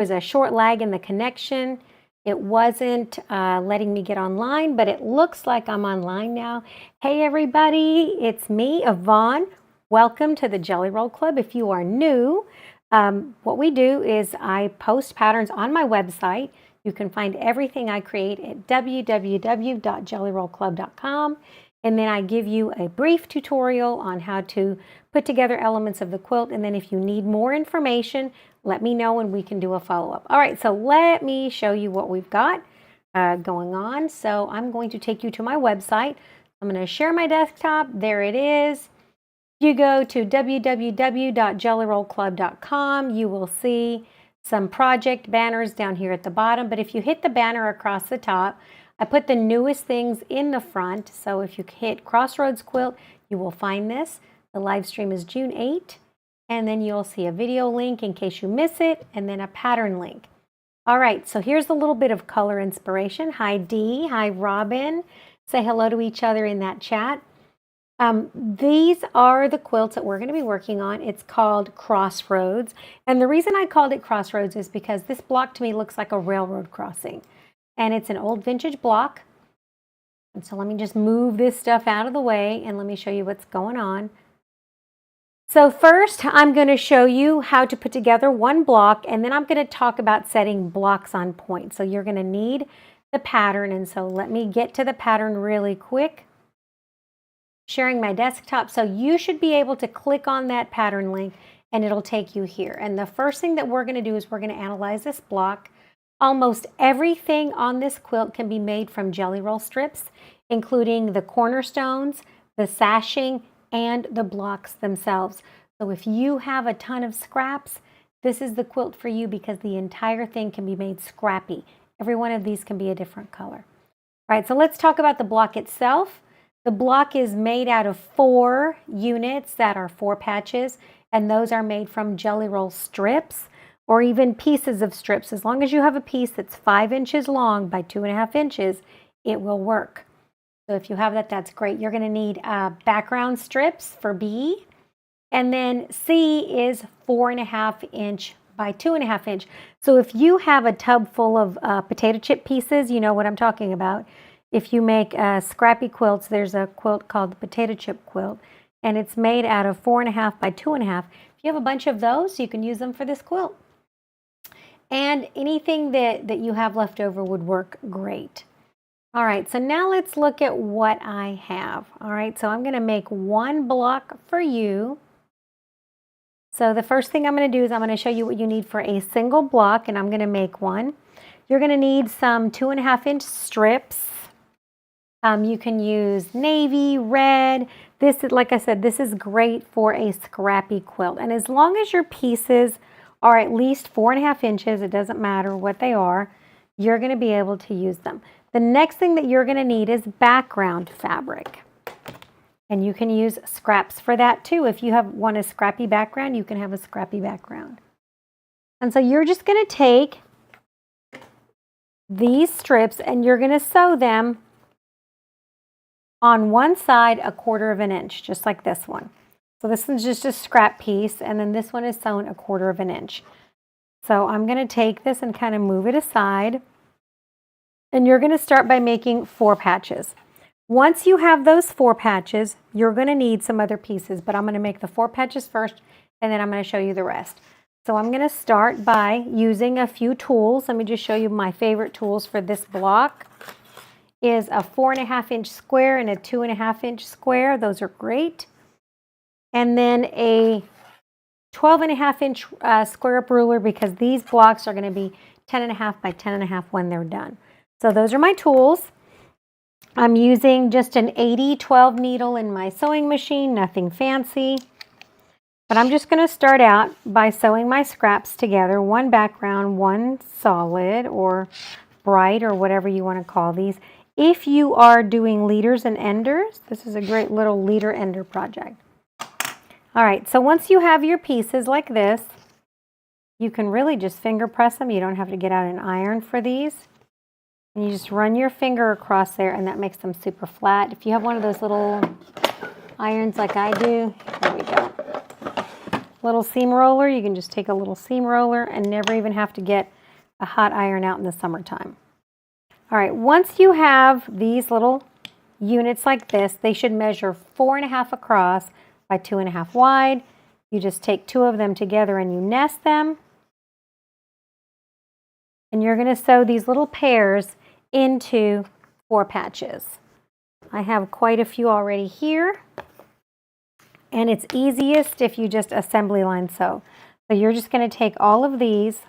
was a short lag in the connection. It wasn't letting me get online, but it looks like I'm online now. Hey everybody, it's me, Yvonne. Welcome to the Jelly Roll Club. If you are new, what we do is I post patterns on my website. You can find everything I create at www.jellyrollclub.com. And then I give you a brief tutorial on how to put together elements of the quilt. And then if you need more information, let me know and we can do a follow-up. All right, so let me show you what we've got going on. So I'm going to take you to my website. I'm going to share my desktop. There it is. You go to www.jellyrollclub.com. You will see some project banners down here at the bottom. But if you hit the banner across the top, I put the newest things in the front. So if you hit Crossroads Quilt, you will find this. The live stream is June 8th. And then you'll see a video link in case you miss it, and then a pattern link. All right, so here's a little bit of color inspiration. Hi, Dee. Hi, Robin. Say hello to each other in that chat. These are the quilts that we're going to be working on. It's called Crossroads. And the reason I called it Crossroads is because this block to me looks like a railroad crossing. And it's an old vintage block. And so let me just move this stuff out of the way and let me show you what's going on. So first, I'm going to show you how to put together one block, and then I'm going to talk about setting blocks on point. So you're going to need the pattern, and so let me get to the pattern really quick. Sharing my desktop, so you should be able to click on that pattern link, and it'll take you here. And the first thing that we're going to do is we're going to analyze this block. Almost everything on this quilt can be made from jelly roll strips, including the cornerstones, the sashing, and the blocks themselves. So if you have a ton of scraps, this is the quilt for you because the entire thing can be made scrappy. Every one of these can be a different color. All right, so let's talk about the block itself. The block is made out of 4 units that are 4 patches, and those are made from jelly roll strips or even pieces of strips. As long as you have a piece that's 5 inches long by 2.5 inches, it will work. So if you have that, that's great. You're going to need background strips for B. And then C is 4.5 inch by 2.5 inch. So if you have a tub full of potato chip pieces, you know what I'm talking about. If you make scrappy quilts, there's a quilt called the potato chip quilt. And it's made out of 4.5 by 2.5. If you have a bunch of those, you can use them for this quilt. And anything that you have left over would work great. All right, so now let's look at what I have. All right, so I'm going to make one block for you. So the first thing I'm going to do is I'm going to show you what you need for a single block, and I'm going to make one. You're going to need some 2.5 inch strips. You can use navy, red. This is, like I said, this is great for a scrappy quilt. And as long as your pieces are at least 4.5 inches, it doesn't matter what they are, you're going to be able to use them. The next thing that you're going to need is background fabric. And you can use scraps for that too. If you want a scrappy background, you can have a scrappy background. And so you're just going to take these strips and you're going to sew them on one side 1/4 inch, just like this one. So this one's just a scrap piece, and then this one is sewn 1/4 inch. So I'm going to take this and kind of move it aside. And you're going to start by making 4 patches. Once you have those 4 patches, you're going to need some other pieces, but I'm going to make the 4 patches first, and then I'm going to show you the rest. So I'm going to start by using a few tools. Let me just show you my favorite tools for this block. Is a 4.5 inch square and a 2.5 inch square. Those are great. And then a 12.5 inch square up ruler, because these blocks are going to be 10.5 by 10.5 when they're done. So those are my tools. I'm using just an 80-12 needle in my sewing machine, nothing fancy. But I'm just going to start out by sewing my scraps together, one background, one solid or bright or whatever you want to call these. If you are doing leaders and enders, this is a great little leader ender project. All right, so once you have your pieces like this, you can really just finger press them. You don't have to get out an iron for these. And you just run your finger across there, and that makes them super flat. If you have one of those little irons like I do, there we go. little seam roller. You can just take a little seam roller and never even have to get a hot iron out in the summertime. All right, once you have these little units like this, they should measure 4.5 across by 2.5 wide. You just take 2 of them together and you nest them. And you're going to sew these little pairs into 4 patches. I have quite a few already here. And it's easiest if you just assembly line sew. So you're just going to take all of these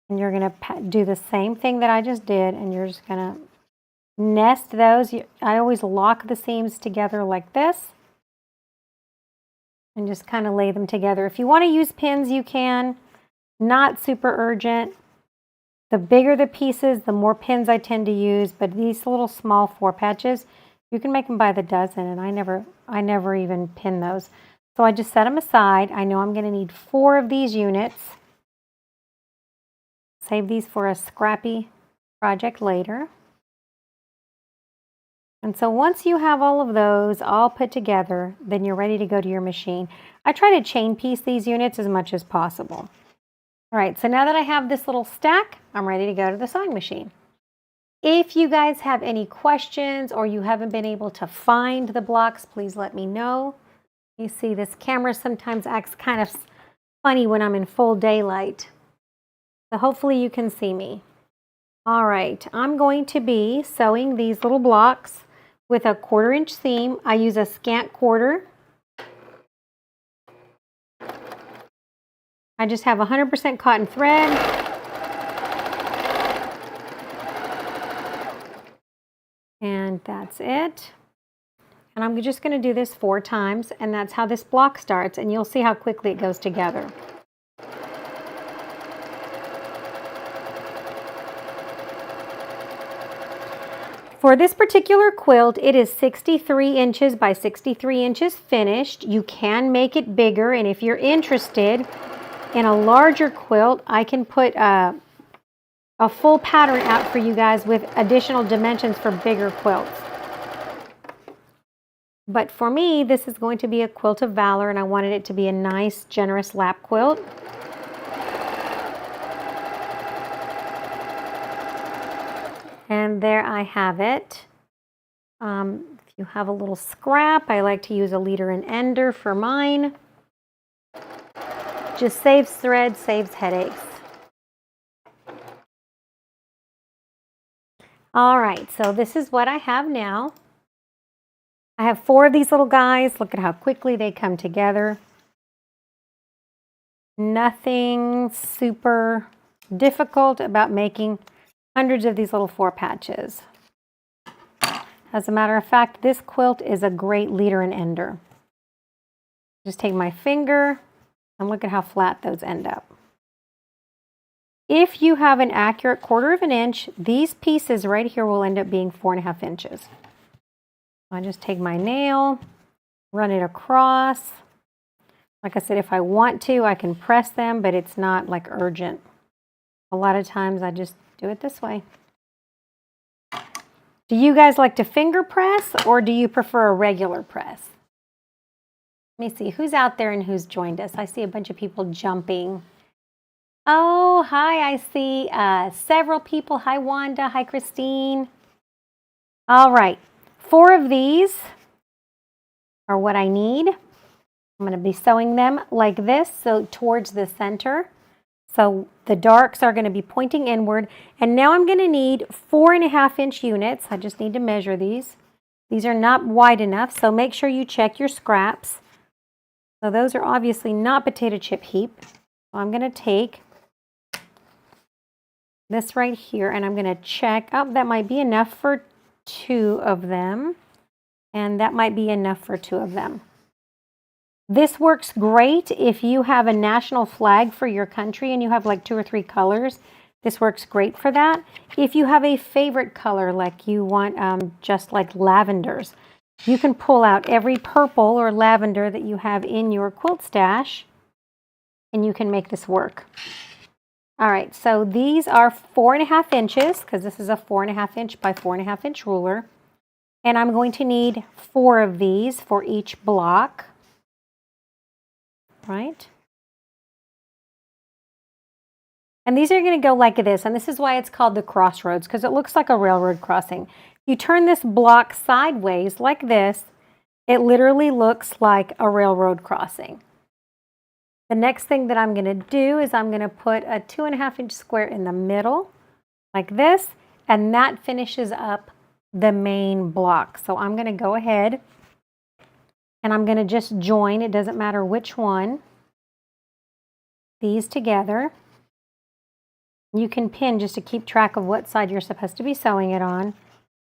and you're going to do the same thing that I just did, and you're just going to nest those. I always lock the seams together like this and just kind of lay them together. If you want to use pins, you can. Not super urgent. The bigger the pieces, the more pins I tend to use, but these little small 4 patches, you can make them by the dozen, and I never even pin those. So I just set them aside. I know I'm going to need 4 of these units. Save these for a scrappy project later. And so once you have all of those all put together, then you're ready to go to your machine. I try to chain piece these units as much as possible. All right, so now that I have this little stack, I'm ready to go to the sewing machine. If you guys have any questions or you haven't been able to find the blocks, please let me know. You see, this camera sometimes acts kind of funny when I'm in full daylight. So hopefully you can see me. All right, I'm going to be sewing these little blocks with a 1/4 inch seam. I use a scant quarter. I just have 100% cotton thread. And that's it. And I'm just going to do this 4 times, and that's how this block starts, and you'll see how quickly it goes together. For this particular quilt, it is 63 inches by 63 inches finished. You can make it bigger, and if you're interested in a larger quilt, I can put a full pattern out for you guys with additional dimensions for bigger quilts. But for me, this is going to be a quilt of valor, and I wanted it to be a nice, generous lap quilt. And there I have it. If you have a little scrap, I like to use a leader and ender for mine. Just saves thread, saves headaches. All right, so this is what I have now. I have 4 of these little guys. Look at how quickly they come together. Nothing super difficult about making hundreds of these little 4 patches. As a matter of fact, this quilt is a great leader and ender. Just take my finger and look at how flat those end up. If you have an accurate 1/4 inch, these pieces right here will end up being 4.5 inches. I just take my nail, run it across. Like I said, if I want to, I can press them, but it's not like urgent. A lot of times I just do it this way. Do you guys like to finger press, or do you prefer a regular press? Let me see who's out there and who's joined us. I see a bunch of people jumping. Oh, hi, I see several people. Hi, Wanda. Hi, Christine. All right, 4 of these are what I need. I'm going to be sewing them like this, so towards the center. So the darks are going to be pointing inward. And now I'm going to need 4.5 inch units. I just need to measure these. These are not wide enough, so make sure you check your scraps. So those are obviously not potato chip heap. So I'm going to take this right here, and I'm going to check. Oh, that might be enough for 2 of them. And that might be enough for 2 of them. This works great if you have a national flag for your country and you have like 2 or 3 colors. This works great for that. If you have a favorite color, like you want just like lavenders, you can pull out every purple or lavender that you have in your quilt stash, and you can make this work. All right, so these are 4.5 inches, because this is a 4.5 inch by 4.5 inch ruler. And I'm going to need 4 of these for each block. right? And these are going to go like this, and this is why it's called the Crossroads, because it looks like a railroad crossing. If you turn this block sideways like this, it literally looks like a railroad crossing. The next thing that I'm going to do is I'm going to put a 2.5-inch square in the middle, like this, and that finishes up the main block. So I'm going to go ahead and I'm going to just join, it doesn't matter which one, these together. You can pin just to keep track of what side you're supposed to be sewing it on.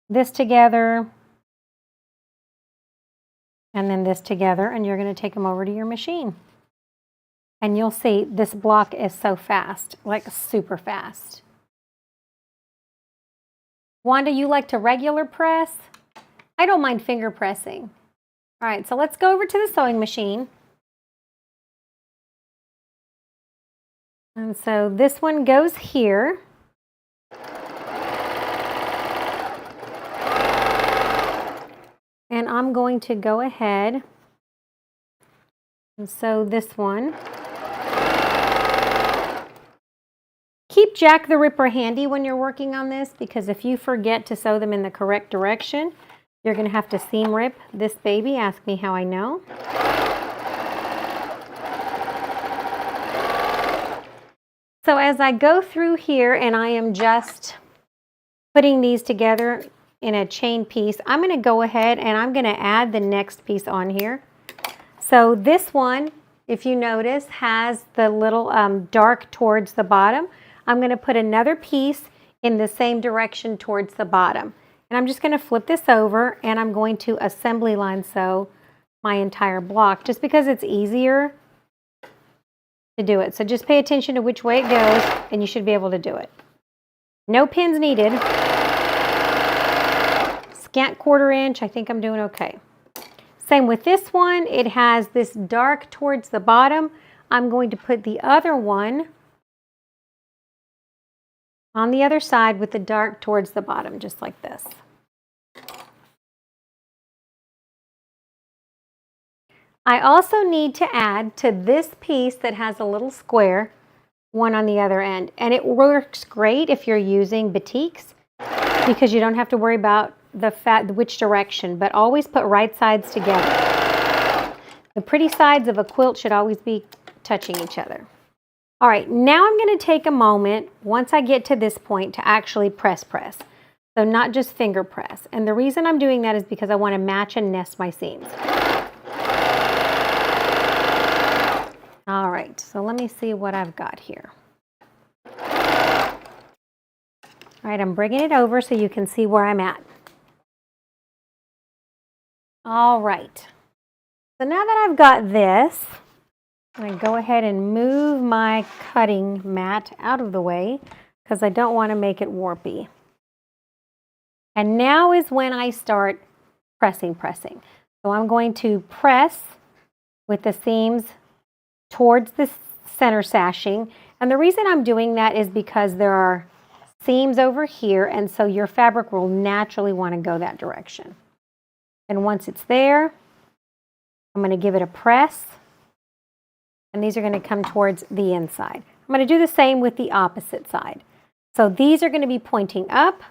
This together, and then this together, and you're going to take them over to your machine. And you'll see this block is so fast, like super fast. Wanda, you like to regular press? I don't mind finger pressing. All right, so let's go over to the sewing machine. And so this one goes here. And I'm going to go ahead and sew this one. Keep Jack the Ripper handy when you're working on this, because if you forget to sew them in the correct direction, you're going to have to seam rip this baby. Ask me how I know. So as I go through here and I am just putting these together in a chain piece, I'm going to go ahead and I'm going to add the next piece on here. So this one, if you notice, has the little dark towards the bottom. I'm going to put another piece in the same direction towards the bottom. And I'm just going to flip this over and I'm going to assembly line sew my entire block just because it's easier to do it. So just pay attention to which way it goes and you should be able to do it. No pins needed. Scant 1/4 inch, I think I'm doing okay. Same with this one, it has this dark towards the bottom. I'm going to put the other one on the other side with the dark towards the bottom, just like this. I also need to add to this piece that has a little square, one on the other end. And it works great if you're using batiks because you don't have to worry about which direction, but always put right sides together. The pretty sides of a quilt should always be touching each other. All right, now I'm going to take a moment once I get to this point to actually press. So not just finger press. And the reason I'm doing that is because I want to match and nest my seams. All right, so let me see what I've got here. All right, I'm bringing it over so you can see where I'm at. All right, so now that I've got this, I'm going to go ahead and move my cutting mat out of the way because I don't want to make it warpy. And now is when I start pressing. So I'm going to press with the seams towards the center sashing. And the reason I'm doing that is because there are seams over here, and so your fabric will naturally want to go that direction. And once it's there, I'm going to give it a press, and these are going to come towards the inside. I'm going to do the same with the opposite side. So these are going to be pointing up,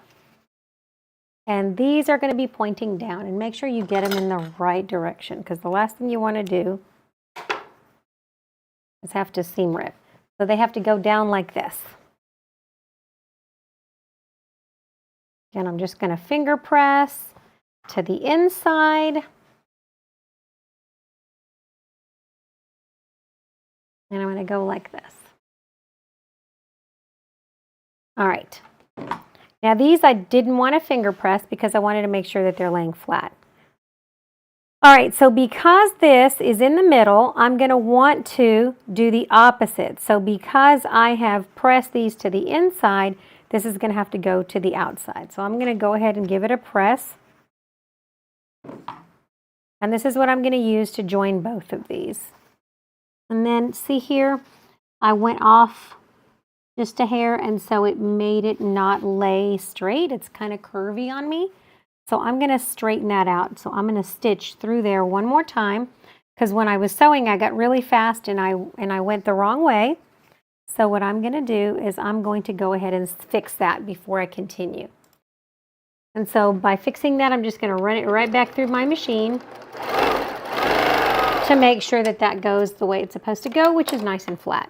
and these are going to be pointing down. And make sure you get them in the right direction, because the last thing you want to do is have to seam rip. So they have to go down like this. And I'm just going to finger press to the inside. And I'm going to go like this. All right. Now these I didn't want to finger press because I wanted to make sure that they're laying flat. All right, so because this is in the middle, I'm going to want to do the opposite. So because I have pressed these to the inside, this is going to have to go to the outside. So I'm going to go ahead and give it a press. And this is what I'm going to use to join both of these. And then see here, I went off just a hair, and so it made it not lay straight. It's kind of curvy on me. So I'm going to straighten that out. So I'm going to stitch through there one more time. because when I was sewing, I got really fast and I went the wrong way. So what I'm going to do is I'm going to go ahead and fix that before I continue. And so by fixing that, I'm just going to run it right back through my machine to make sure that that goes the way it's supposed to go, which is nice and flat.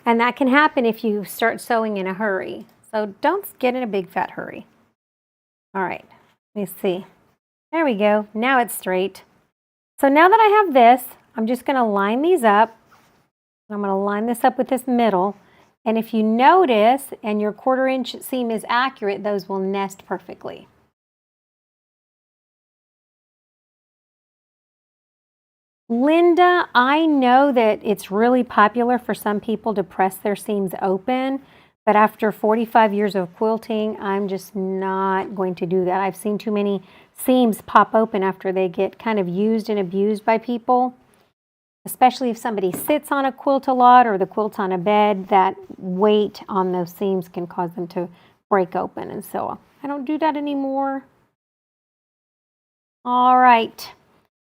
And that can happen if you start sewing in a hurry. So don't get in a big fat hurry. All right, let me see. There we go. Now it's straight. So now that I have this, I'm just going to line these up. I'm going to line this up with this middle. And if you notice and your 1/4 inch seam is accurate, those will nest perfectly. Linda, I know that it's really popular for some people to press their seams open, but after 45 years of quilting, I'm just not going to do that. I've seen too many seams pop open after they get kind of used and abused by people, especially if somebody sits on a quilt a lot or the quilt's on a bed. That weight on those seams can cause them to break open, and so I don't do that anymore. All right.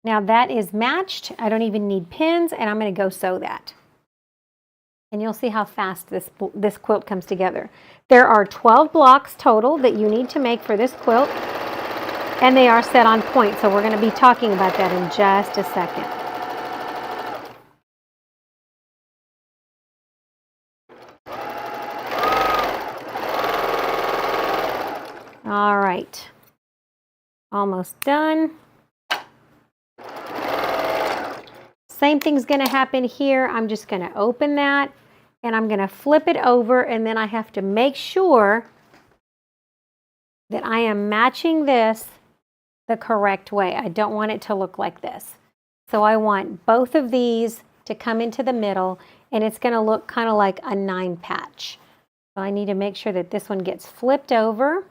Now that is matched. I don't even need pins, and I'm going to go sew that. And you'll see how fast this quilt comes together. There are 12 blocks total that you need to make for this quilt, and they are set on point, so we're going to be talking about that in just a second. All right, almost done. Same thing's going to happen here. I'm just going to open that and I'm going to flip it over, and then I have to make sure that I am matching this the correct way. I don't want it to look like this. So I want both of these to come into the middle, and it's going to look kind of like a 9 patch. So I need to make sure that this one gets flipped over.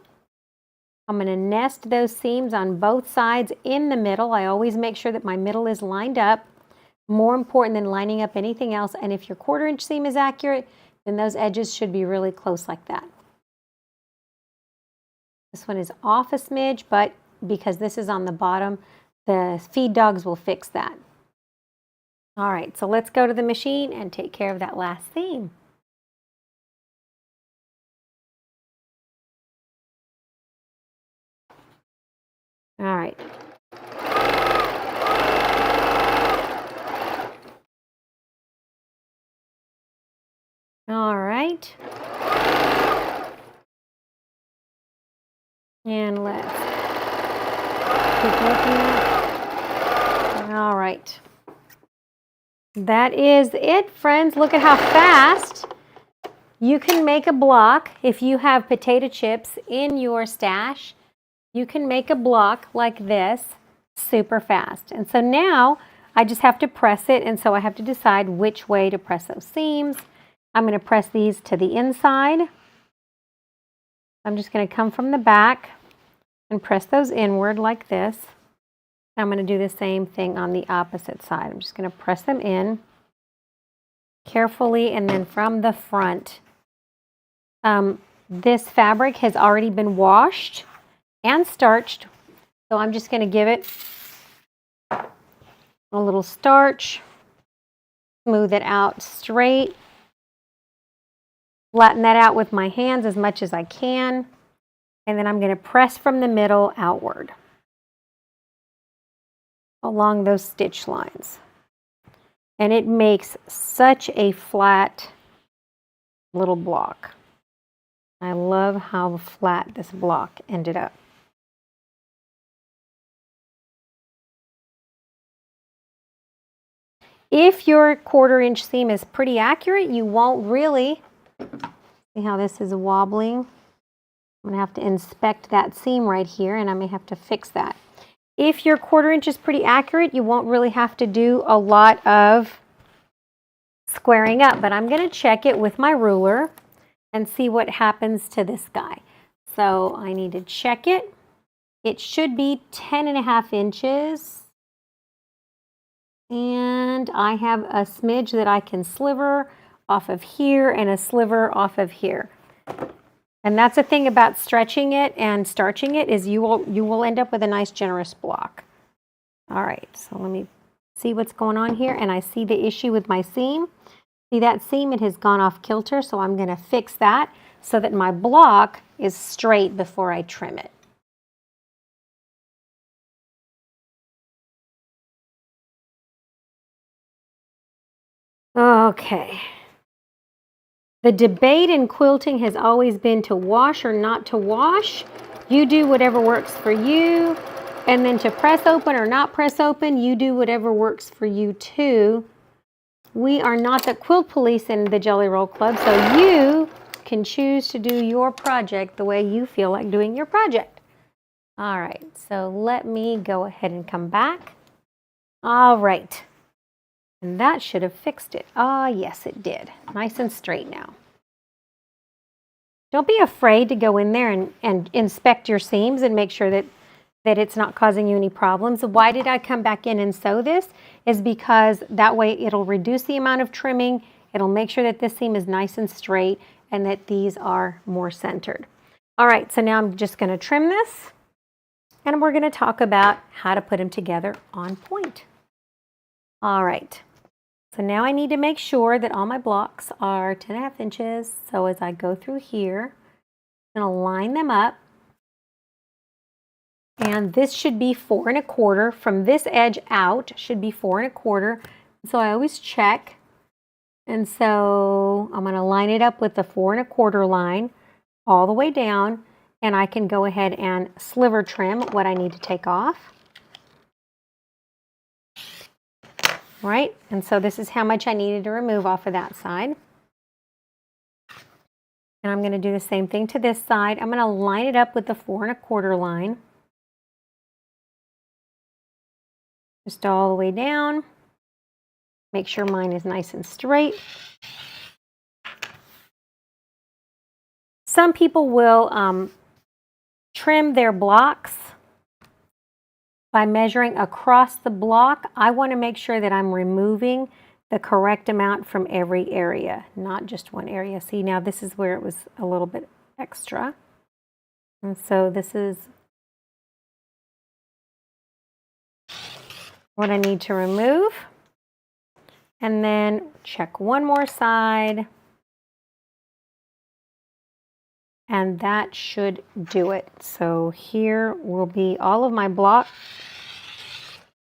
I'm going to nest those seams on both sides in the middle. I always make sure that my middle is lined up. More important than lining up anything else. And if your 1/4 inch seam is accurate, then those edges should be really close like that. This one is off a smidge, but because this is on the bottom, the feed dogs will fix that. All right, so let's go to the machine and take care of that last seam. All right. All right. And let's keep looking. All right. That is it, friends. Look at how fast you can make a block. If you have potato chips in your stash, you can make a block like this super fast. And so now I just have to press it, and so I have to decide which way to press those seams. I'm going to press these to the inside. I'm just going to come from the back and press those inward like this. I'm going to do the same thing on the opposite side. I'm just going to press them in carefully, and then from the front. This fabric has already been washed and starched, so I'm just going to give it a little starch, smooth it out straight, flatten that out with my hands as much as I can, and then I'm going to press from the middle outward along those stitch lines. And it makes such a flat little block. I love how flat this block ended up. If your 1/4 inch seam is pretty accurate, you won't really, see how this is wobbling? I'm going to have to inspect that seam right here, and I may have to fix that. If your 1/4 inch is pretty accurate, you won't really have to do a lot of squaring up, but I'm going to check it with my ruler and see what happens to this guy. So I need to check it. It should be 10.5 inches. And I have a smidge that I can sliver off of here and a sliver off of here. And that's the thing about stretching it and starching it, is you will end up with a nice generous block. All right, so let me see what's going on here. And I see the issue with my seam. See that seam? It has gone off kilter, so I'm going to fix that so that my block is straight before I trim it. Okay. The debate in quilting has always been to wash or not to wash. You do whatever works for you. And then to press open or not press open, you do whatever works for you too. We are not the quilt police in the Jelly Roll Club, so you can choose to do your project the way you feel like doing your project. All right, so let me go ahead and come back. All right. And that should have fixed it. Ah, yes, it did. Nice and straight now. Don't be afraid to go in there and inspect your seams and make sure that it's not causing you any problems. Why did I come back in and sew this? Is because that way it'll reduce the amount of trimming. It'll make sure that this seam is nice and straight and that these are more centered. All right, so now I'm just going to trim this and we're going to talk about how to put them together on point. All right. So now I need to make sure that all my blocks are 10.5 inches. So as I go through here, I'm going to line them up. And this should be 4 1/4. From this edge out should be 4 1/4. So I always check. And so I'm going to line it up with the 4 1/4 line all the way down. And I can go ahead and sliver trim what I need to take off. Right, and so this is how much I needed to remove off of that side. And I'm going to do the same thing to this side. I'm going to line it up with the 4 1/4 line. Just all the way down. Make sure mine is nice and straight. Some people will trim their blocks by measuring across the block. I want to make sure that I'm removing the correct amount from every area, not just one area. See, now this is where it was a little bit extra. And so this is what I need to remove. And then check one more side. And that should do it. So here will be all of my block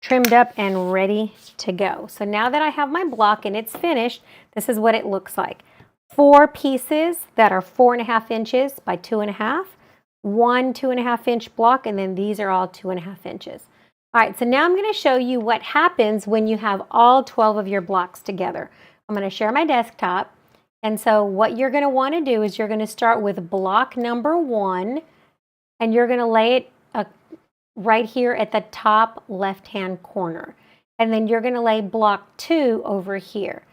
trimmed up and ready to go. So now that I have my block and it's finished, this is what it looks like. 4 pieces that are 4 1/2 inches by 2 1/2, one 2 1/2 inch block, and then these are all 2 1/2 inches. All right, so now I'm going to show you what happens when you have all 12 of your blocks together. I'm going to share my desktop. And so what you're going to want to do is you're going to start with block number 1, and you're going to lay it right here at the top left-hand corner. And then you're going to lay block 2 over here.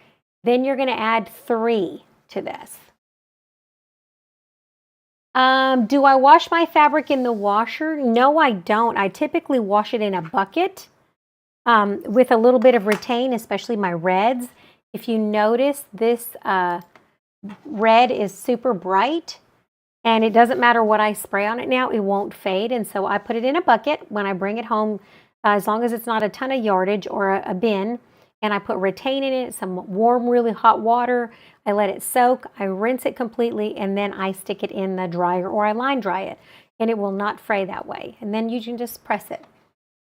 Then you're going to add 3 to this. Do I wash my fabric in the washer? No, I don't. I typically wash it in a bucket with a little bit of retain, especially my reds. If you notice, this red is super bright, and it doesn't matter what I spray on it now, it won't fade. And so I put it in a bucket when I bring it home, as long as it's not a ton of yardage or a bin, and I put retain in it, some warm, really hot water. I let it soak, I rinse it completely, and then I stick it in the dryer or I line dry it, and it will not fray that way. And then you can just press it.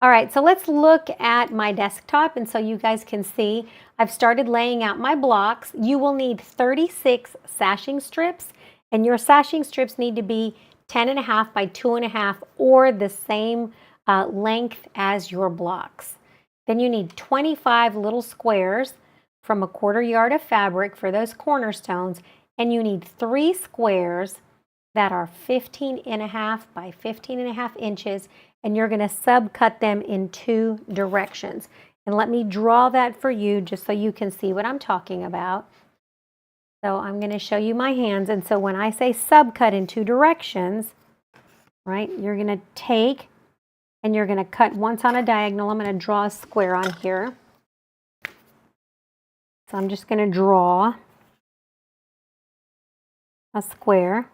All right, so let's look at my desktop, and so you guys can see I've started laying out my blocks. You will need 36 sashing strips, and your sashing strips need to be 10 1/2 by 2 1/2 or the same length as your blocks. Then you need 25 little squares from a 1/4 yard of fabric for those cornerstones, and you need 3 squares that are 15 1/2 by 15 1/2 inches, and you're going to subcut them in 2 directions. And let me draw that for you just so you can see what I'm talking about. So I'm going to show you my hands. And so when I say subcut in 2 directions, right, you're going to take and you're going to cut once on a diagonal. I'm going to draw a square on here. So I'm just going to draw a square.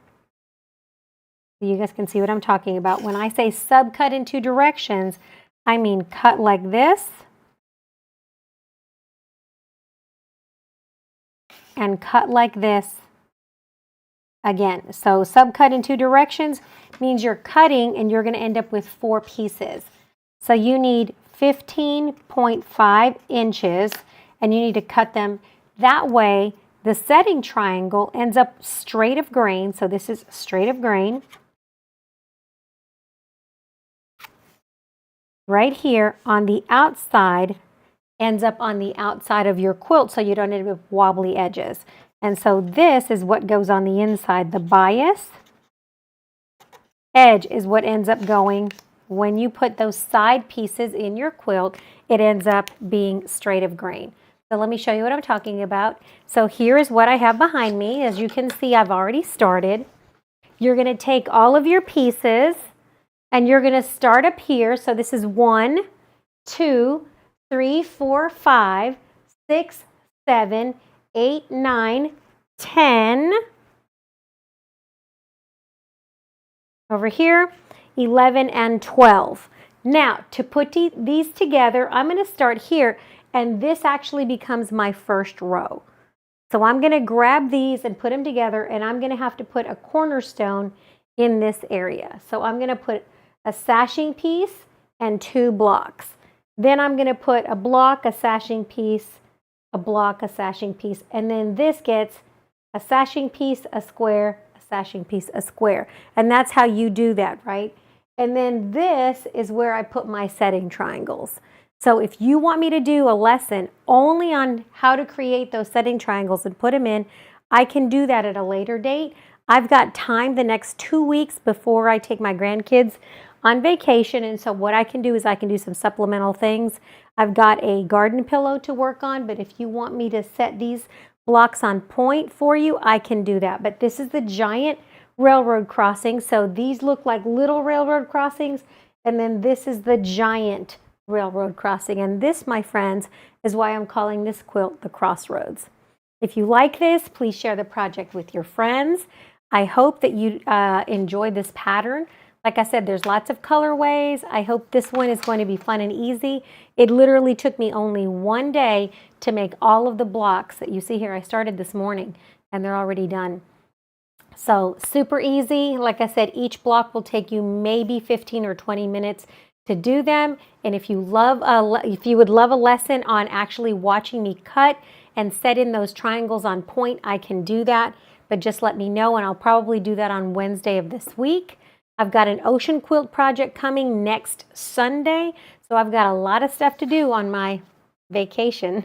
So you guys can see what I'm talking about. When I say subcut in 2 directions, I mean cut like this and cut like this again. So subcut in 2 directions means you're cutting and you're going to end up with 4 pieces. So you need 15.5 inches and you need to cut them that way. The setting triangle ends up straight of grain. So this is straight of grain. Right here on the outside ends up on the outside of your quilt so you don't end up with wobbly edges. And so this is what goes on the inside. The bias edge is what ends up going when you put those side pieces in your quilt. It ends up being straight of grain. So let me show you what I'm talking about. So here is what I have behind me. As you can see, I've already started. You're going to take all of your pieces and you're going to start up here. So this is 1, 2, 3, 4, 5, 6, 7, 8, 9, 10. Over here, 11 and 12. Now, to put these together, I'm going to start here, and this actually becomes my first row. So I'm going to grab these and put them together, and I'm going to have to put a cornerstone in this area. So I'm going to put a sashing piece and 2 blocks. Then I'm going to put a block, a sashing piece, a block, a sashing piece, and then this gets a sashing piece, a square, a sashing piece, a square. And that's how you do that, right? And then this is where I put my setting triangles. So if you want me to do a lesson only on how to create those setting triangles and put them in, I can do that at a later date. I've got time the next 2 weeks before I take my grandkids on vacation, and so what I can do is I can do some supplemental things. I've got a garden pillow to work on, but if you want me to set these blocks on point for you, I can do that. But this is the giant railroad crossing, so these look like little railroad crossings, and then this is the giant railroad crossing, and this, my friends, is why I'm calling this quilt the Crossroads. If you like this, please share the project with your friends. I hope that you enjoy this pattern. Like I said, there's lots of colorways. I hope this one is going to be fun and easy. It literally took me only 1 day to make all of the blocks that you see here. I started this morning and they're already done. So super easy. Like I said, each block will take you maybe 15 or 20 minutes to do them. And if you would love a lesson on actually watching me cut and set in those triangles on point, I can do that. But just let me know, and I'll probably do that on Wednesday of this week. I've got an ocean quilt project coming next Sunday, so I've got a lot of stuff to do on my vacation.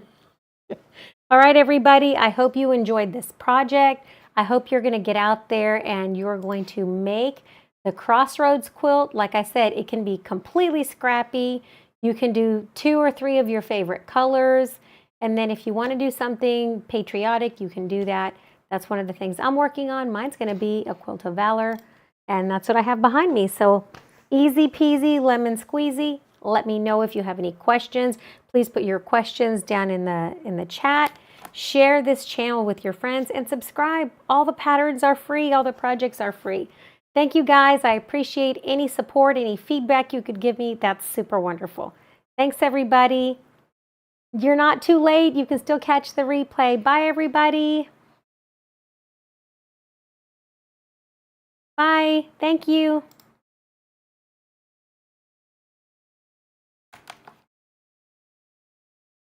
All right, everybody, I hope you enjoyed this project. I hope you're going to get out there and you're going to make the Crossroads quilt. Like I said, it can be completely scrappy. You can do 2 or 3 of your favorite colors, and then if you want to do something patriotic, you can do that. That's one of the things I'm working on. Mine's going to be a quilt of valor. And that's what I have behind me. So easy peasy, lemon squeezy. Let me know if you have any questions. Please put your questions down in the chat. Share this channel with your friends and subscribe. All the patterns are free. All the projects are free. Thank you guys. I appreciate any support, any feedback you could give me. That's super wonderful. Thanks, everybody. You're not too late. You can still catch the replay. Bye, everybody. Bye. Thank you.